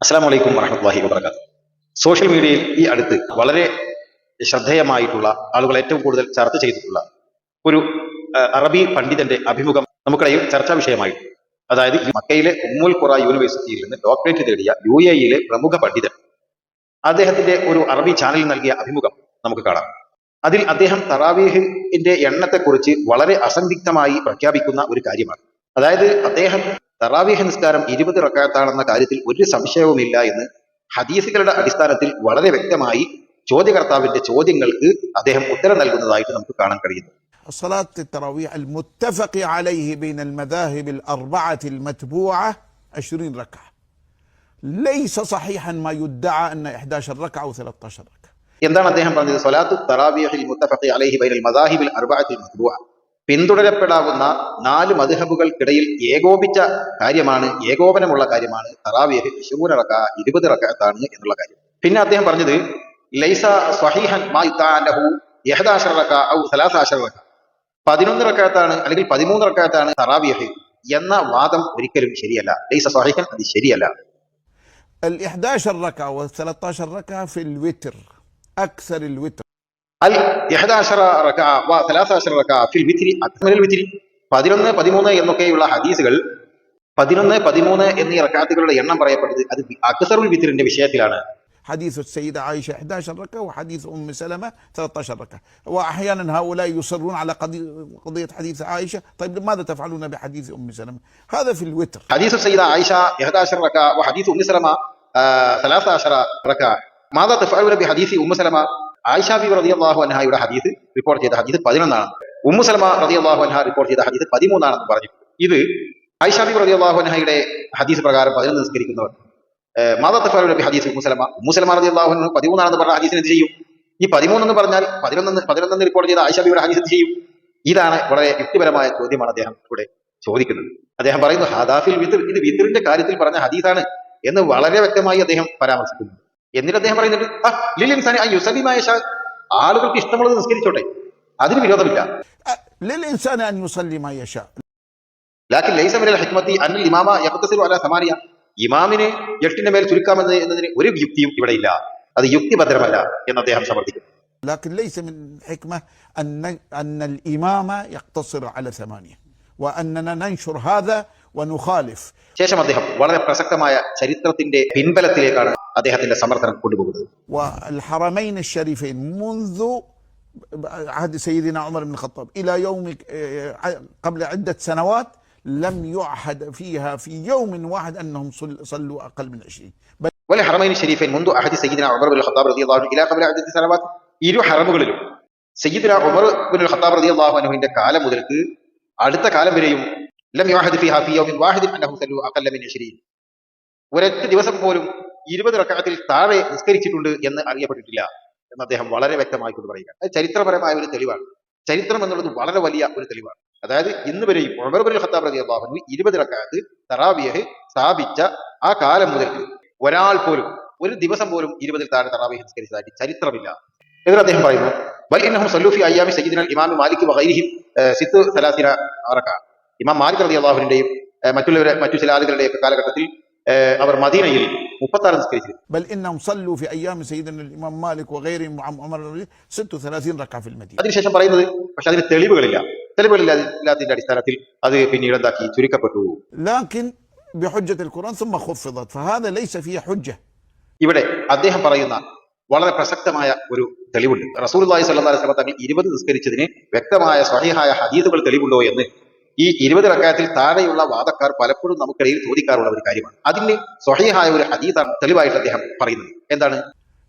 അസ്സലാമു അലൈക്കും വറഹ്മത്തുള്ളാഹി വബറകാതുഹു. സോഷ്യൽ മീഡിയയിൽ ഈ അടുത്ത് വളരെ ശ്രദ്ധേയമായിട്ടുള്ള ആളുകൾ ഏറ്റവും കൂടുതൽ ചർച്ച ചെയ്തിട്ടുള്ള ഒരു അറബി പണ്ഡിതന്റെ അഭിമുഖം നമുക്കിടയിൽ ചർച്ചാ വിഷയമായിട്ട്, അതായത് മക്കയിലെ ഉമ്മുൽ ഖുറ യൂണിവേഴ്സിറ്റിയിൽ നിന്ന് ഡോക്ടറേറ്റ് നേടിയ UAE പ്രമുഖ പണ്ഡിതൻ, അദ്ദേഹത്തിന്റെ ഒരു അറബി ചാനലിൽ നൽകിയ അഭിമുഖം നമുക്ക് കാണാം. അതിൽ അദ്ദേഹം തറാവീഹിന്റെ എണ്ണത്തെക്കുറിച്ച് വളരെ അസന്ദിഗ്ധമായി പ്രഖ്യാപിക്കുന്ന ഒരു കാര്യമാണ്. അതായത് അദ്ദേഹം തറാവീഹ് നിസ്കാരം 20 റക്അത്താണെന്ന കാര്യത്തിൽ ഒരു സംശയവുമില്ല എന്ന് ഹദീസുകളുടെ അടിസ്ഥാനത്തിൽ വളരെ വ്യക്തമായി ചോദ്യകർത്താവിന്റെ ചോദ്യങ്ങൾക്ക് അദ്ദേഹം ഉത്തരം നൽകുന്നതായിട്ട് നമുക്ക് കാണാൻ കഴിയുന്നു. صلاة التراويح المتفق عليه بين المذاهب الأربعة المتبوعة 20 ركعة. ليس صحيحا ما يدعى أن 11 ركعة أو 13 ركعة. എന്താണ് അദ്ദേഹം പറഞ്ഞത്? സ്വലാത്തു തറാവീഹിൽ മുത്തഫഖി അലൈഹി ബൈനൽ മദാഹിബിൽ അർബഅത്തിൽ മത്ബൂഅ, പിന്തുടരപ്പെടാവുന്ന 4 മദ്ഹബുകൾക്കിടയിൽ ഏകോപിച്ച കാര്യമാണ്, ഏകോപനമുള്ള കാര്യമാണ് തറാവീഹ് 20 റക്അത്താണ് എന്നുള്ള കാര്യം. പിന്നെ അദ്ദേഹം പറഞ്ഞത് ലൈസ സ്വഹീഹൻ മാ യുതഅനഹു 11 റക്അ ഔ 13 റക്അ, 11 റക്അത്താണ് അല്ലെങ്കിൽ 13 റക്അത്താണ് തറാവീഹ് എന്ന വാദം ഒരിക്കലും ശരിയല്ല. ലൈസ സ്വഹീഹൻ, അത് ശരിയല്ല. ال11 ركعة وال13 ركعة في الوتر، أكثر الوتر. ال11 റക്അ വ 13 റക്അ ഫിൽ വിത്രി അക്മലുൽ വിത്രി, 11 13 എന്നൊക്കെയുള്ള ഹദീസുകൾ 11 13 എന്നീ റക്അത്തുകളുടെ എണ്ണം പറയപ്പെട്ടത് അത് അക്സറുൽ വിത്രിന്റെ വിഷയത്തിലാണ്. حديث السيدة عائشة 11 ركعة وحديث أم سلمة 13 ركعة. وأحيانا هؤلاء يصرون على قضية حديث عائشة. طيب ماذا تفعلون بحديث أم سلمة؟ هذا في الوتر. حديث السيدة عائشة 11 ركعة وحديث أم سلمة 13 ركعة. ماذا تفعلون بحديث أم سلمة؟ ആയിഷ ബി റളിയല്ലാഹു അൻഹയുടെ ഹദീസ് റിപ്പോർട്ട് ചെയ്ത ഹദീസ് 11 ആണ്. ഉമ്മു സലമ റളിയല്ലാഹു അൻഹ റിപ്പോർട്ട് ചെയ്ത ഹദീസ് 13 ആണെന്ന് പറഞ്ഞു. ഇത് ആയിഷ ബി റളിയല്ലാഹു അൻഹയുടെ ഹദീസ് പ്രകാരം 11 നിസ്കരിക്കുന്നവർ. മാദാ തഫഅലൂന ബി ഹദീസ് ഉമ്മു സലമ റളിയല്ലാഹു അൻഹ 13 ആണെന്ന് പറഞ്ഞ ഹദീസിന് എന്ത് ചെയ്യും? ഈ 13 എന്ന് പറഞ്ഞാൽ 11 റിപ്പോർട്ട് ചെയ്ത ആയിഷ ബിയുടെ ഹദീസ് എന്ത് ചെയ്യും? ഇതാണ് വളരെ യുക്തിപരമായ ചോദ്യമാണ് അദ്ദേഹം ഇവിടെ ചോദിക്കുന്നത്. അദ്ദേഹം പറയുന്നു ഹദാഫിൽ വിത്ർ, ഇത് വിത്റിന്റെ കാര്യത്തിൽ പറഞ്ഞ ഹദീസാണ് എന്ന് വളരെ വ്യക്തമായി അദ്ദേഹം പരാമർശിക്കുന്നു. എന്നിട്ട് അദ്ദേഹം പറയുന്നുണ്ട് ലിൽ ഇൻസാനി അൻ യുസല്ലി മാ യശാ, ആളുകൾക്ക് ഇഷ്ടമുള്ളത് നിസ്കരിച്ചോട്ടെ, അതിന് വിരോധമില്ല. ലിൽ ഇൻസാനി അൻ യുസല്ലി മാ യശാ ലാകിൻ ലൈസ മിനൽ ഹിക്മത്തി അൻ ഇമാമ യഖ്തസിറു അലാ 8, ഇമാമിന് 8 മേൽ ചുരുക്കാമെന്നതിന് ഒരു യുക്തിയും ഇവിടെ ഇല്ല, അത് യുക്തിഭദ്രമല്ല എന്ന് അദ്ദേഹം സമർത്ഥിക്കുന്നു. لكن ليس من الحكمة أن الإمام يقتصر على 8 وأننا ننشر هذا ونخالف. ശേഷം അദ്ദേഹം വളരെ പ്രസക്തമായ ചരിത്രത്തിന്റെ പിൻബലത്തിലേക്കാണ് അദ്ദേഹത്തിന്റെ സമർത്ഥനം കൊണ്ടുപോകുന്നത്. والحرمين الشريفين منذ عهد سيدنا عمر بن الخطاب إلى يوم قبل عدة سنوات لم يعهد فيها في يوم واحد أنهم صلوا أقل من 20. والحرمين الشريفين منذ عهد سيدنا عمر بن الخطاب رضي الله عنه إلى قبل عدة سنوات, ഇരു ഹറമുകളിലും സയ്യിദുന ഉമർ ബിൻ ഖത്താബ് റളിയല്ലാഹു അൻഹുവിന്റെ കാലം മുതൽക്ക് അടുത്ത കാലം വരെയും ലം യുഅഹദ് ഫീഹാ ഫീ യൗമിൻ വാഹിദിൻ അന്നഹു സല്ലു അഖല്ല മിൻ 20, ഒരൊറ്റ ദിവസം പോലും 20 റക്അത്തിൽ താഴെ നിസ്കരിച്ചിട്ടുണ്ട് എന്ന് അറിയപ്പെട്ടിട്ടില്ല എന്ന് അദ്ദേഹം വളരെ വ്യക്തമായി കൊണ്ട് പറയുക. അത് ചരിത്രപരമായ ഒരു തെളിവാണ്. ചരിത്രം എന്നുള്ളത് വളരെ വലിയ ഒരു തെളിവാണ്. അതായത് ഇന്ന് വരെയും ഉമർ ബിൻ ഖത്താബ് റളിയല്ലാഹു അൻഹു 20 റക്അത്ത് തറാവീഹ് സ്ഥാപിച്ച ആ കാലം മുതൽക്ക് ഒരാൾ പോലും ഒരു ദിവസം പോലും 20 താഴെ തറാവീഹ് നിസ്കരിച്ചതായിട്ട് ചരിത്രമില്ല. എന്നിട്ട് അദ്ദേഹം പറയുന്നു ബൽ ഇന്നഹും സല്ലു ഫീ അയ്യാമി സയ്യിദിന ഇമാം മാലിക് വഗൈരിഹിം 36 റക്അ, ഇമാം മാലിക് റളിയല്ലാഹു അൻഹുവിന്റെയും മറ്റു ചില ആളുകളുടെയും കാലഘട്ടത്തിൽ അവർ മദീനയിൽ 36 നിസ്കരിച്ചു. بل انهم صلوا في ايام سيدنا الامام مالك وغيرهم مع عمر 36 ركعه في المدينه. അതിനുശേഷം പറയുന്നത് പക്ഷെ അതിന് തെളിവുകളില്ലാത്തതിന്റെ അടിസ്ഥാനത്തിൽ അത് പിന്നീട് എന്താക്കി ചുരുക്കപ്പെട്ടു. لكن بحجه القران ثم خفضت فهذا ليس فيه حجه. ഇവിടെ അദ്ദേഹം പറയുന്ന വളരെ പ്രസക്തമായ ഒരു തെളിവുണ്ട്. റസൂലുള്ളാഹി സ്വല്ലല്ലാഹു അലൈഹി വസല്ലം തങ്ങൾ 20 നിസ്കരിച്ചതിന് വ്യക്തമായ സ്വഹീഹായ ഹദീസുകൾ തെളിവുണ്ടോ എന്ന് ഈ 20 റക്അത്തിൽ താഴെയുള്ള വാദക്കാർ പലപ്പോഴും നമുക്കിടയിൽ ചോദിക്കാറുള്ള ഒരു കാര്യമാണ്. അതിന് സ്വഹീഹായ ഒരു ഹദീസാണ് തെളിവായിട്ട് അദ്ദേഹം പറയുന്നത്. എന്താണ്?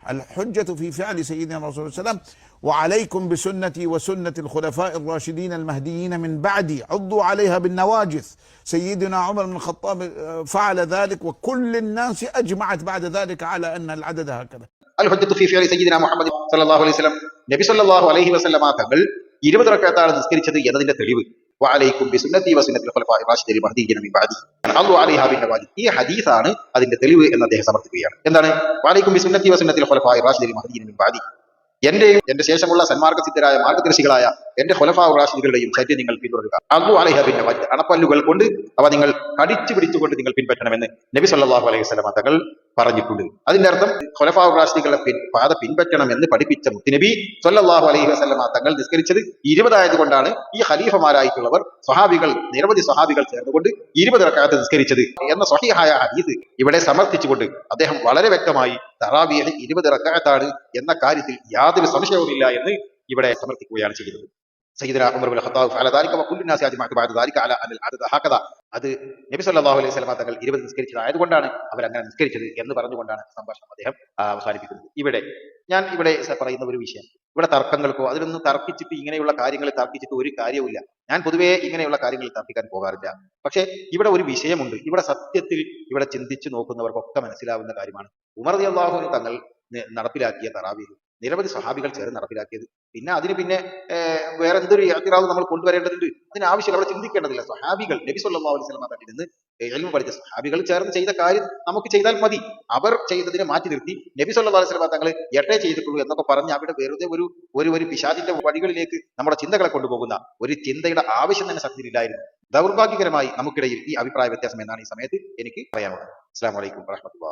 الحجة في فعل سيدنا رسول الله صلى الله عليه وسلم وعليكم بسنتي وسنة الخلفاء الراشدين المهديين من بعدي عضوا عليها بالنواجذ. سيدنا عمر بن الخطاب فعل ذلك وكل الناس أجمعت بعد ذلك على أن العدد هكذا. الحجة في فعل سيدنا محمد صلى الله عليه وسلم, നബി സല്ലല്ലാഹു അലൈഹി വസല്ലമ തങ്ങൾ 20 റക്അത്താണ് നിസ്കരിച്ചത് എന്നതിന്റെ തെളിവ് വഅലൈക്കും ബിസുന്നതി വസുന്നത്തിൽ ഖുലഫാഇ റാഷിദീൻ മഹ്ദിയ്യിൻ മിൻ ബഅദി അല്ലാഹു അലൈഹാ ബിന്നവാദി, ഈ ഹദീസാണ് അതിന്റെ തെളിവ് എന്ന് അദ്ദേഹം സമർത്ഥിക്കുകയാണ്. എന്താണ്? വഅലൈക്കും ബിസുന്നതി വസുന്നത്തിൽ ഖുലഫാഇ റാഷിദീൻ മഹ്ദിയ്യിൻ മിൻ ബഅദി, എന്റെയും എന്റെ ശേഷമുള്ള സന്മാർഗസിദ്ധരായ മാർഗദർശികളായ എന്റെ ഖുലഫാഉ റാഷിദുകളുടെയും ചര്യ നിങ്ങൾ പിന്തുടരുക. അല്ലാഹു അലൈഹാ ബിന്നവാദി, അണപ്പല്ലുകൾ കൊണ്ട് അവ നിങ്ങൾ കടിച്ചു പിടിച്ചുകൊണ്ട് നിങ്ങൾ പിൻപറ്റണമെന്ന് നബി സല്ലല്ലാഹു അലൈഹി വസല്ലമ തങ്ങൾ പറഞ്ഞിട്ടുണ്ട്. അതിന്റെ അർത്ഥം ഖുലഫാഉർ റാഷിദീങ്ങളുടെ പാത പിൻപറ്റണം എന്ന് പഠിപ്പിച്ച മുത്തുനബി സ്വല്ലല്ലാഹു അലൈഹി വസല്ലമ തങ്ങൾ നിസ്കരിച്ചത് 20 ആയതുകൊണ്ടാണ് ഈ ഖലീഫമാരായിട്ടുള്ളവർ നിരവധി സ്വഹാബികൾ ചേർന്നുകൊണ്ട് 20 റക്അത്ത് നിസ്കരിച്ചത് എന്ന സ്വഹീഹായ ഹദീസ് ഇവിടെ സമർത്ഥിച്ചുകൊണ്ട് അദ്ദേഹം വളരെ വ്യക്തമായി തറാവീഹ് 20 റക്അത്താണ് എന്ന കാര്യത്തിൽ യാതൊരു സംശയവുമില്ല എന്ന് ഇവിടെ സമർത്ഥിക്കുകയാണ് ചെയ്യുന്നത്. സയ്യിദുനാ ഉമർ ഇബ്നുൽ ഖത്താബ് ഫഅല ദാലിക വകുല്ലു നാസി അജ്മഅതു ബഅദ ദാലിക അല അനിൽ അദദ ഹഖദ, അത് നബി സല്ലല്ലാഹു അലൈഹി വസല്ലം തങ്ങൾ 20 നിസ്കരിച്ചതായതുകൊണ്ടാണ് അവർ അങ്ങനെ നിസ്കരിച്ചത് എന്ന് പറഞ്ഞുകൊണ്ടാണ് സംഭാഷണം അദ്ദേഹം അവസാനിപ്പിക്കുന്നത്. ഞാൻ ഇവിടെ പറയുന്ന ഒരു വിഷയം, ഇവിടെ തർക്കങ്ങൾക്കോ അതിലൊന്നും തർക്കിച്ചിട്ട് ഇങ്ങനെയുള്ള കാര്യങ്ങൾ തർക്കിച്ചിട്ട് ഒരു കാര്യവുമില്ല. ഞാൻ പൊതുവേ ഇങ്ങനെയുള്ള കാര്യങ്ങൾ തർക്കിക്കാൻ പോകാറില്ല. പക്ഷേ ഇവിടെ ഒരു വിഷയമുണ്ട്. ഇവിടെ സത്യത്തിൽ ഇവിടെ ചിന്തിച്ചു നോക്കുന്നവർക്കൊക്കെ മനസ്സിലാവുന്ന കാര്യമാണ്. ഉമർ റളിയല്ലാഹു അൻഹു തങ്ങൾ നടപ്പിലാക്കിയ തറാവീഹ് നിരവധി സ്വഹാബികൾ ചേർന്ന് നടപ്പിലാക്കിയത്. പിന്നെ അതിന് വേറെ എന്തൊരു ഇഅ്തിറാദ് നമ്മൾ കൊണ്ടുവരേണ്ടതുണ്ട്? അതിന് ആവശ്യമില്ല, അവിടെ ചിന്തിക്കേണ്ടതില്ല. സ്വഹാബികൾ നബി സല്ലല്ലാഹു അലൈഹി വസല്ലം തങ്ങളിൽ നിന്ന് ഇൽമു പഠിച്ച സ്വഹാബികൾ ചേർന്ന് ചെയ്ത കാര്യം നമുക്ക് ചെയ്താൽ മതി. അവർ ചെയ്തതിനെ മാറ്റി നിർത്തി നബി സല്ലല്ലാഹു അലൈഹി വസല്ലം തങ്ങൾ എട്ടേ ചെയ്തിട്ടുള്ളൂ എന്നൊക്കെ പറഞ്ഞ് അവിടെ വെറുതെ ഒരു പിശാചിന്റെ വഴികളിലേക്ക് നമ്മുടെ ചിന്തകളെ കൊണ്ടുപോകുന്ന ഒരു ചിന്തയുടെ ആവശ്യം തന്നെ സത്യത്തിലില്ലായിരുന്നു. ദൗർഭാഗ്യകരമായി നമുക്കിടയിൽ ഈ അഭിപ്രായ വ്യത്യാസം എന്നാണ് ഈ സമയത്ത് എനിക്ക് പറയാനുള്ളത്. അസ്സലാമു അലൈക്കും വറഹ്മത്തുള്ളാഹി.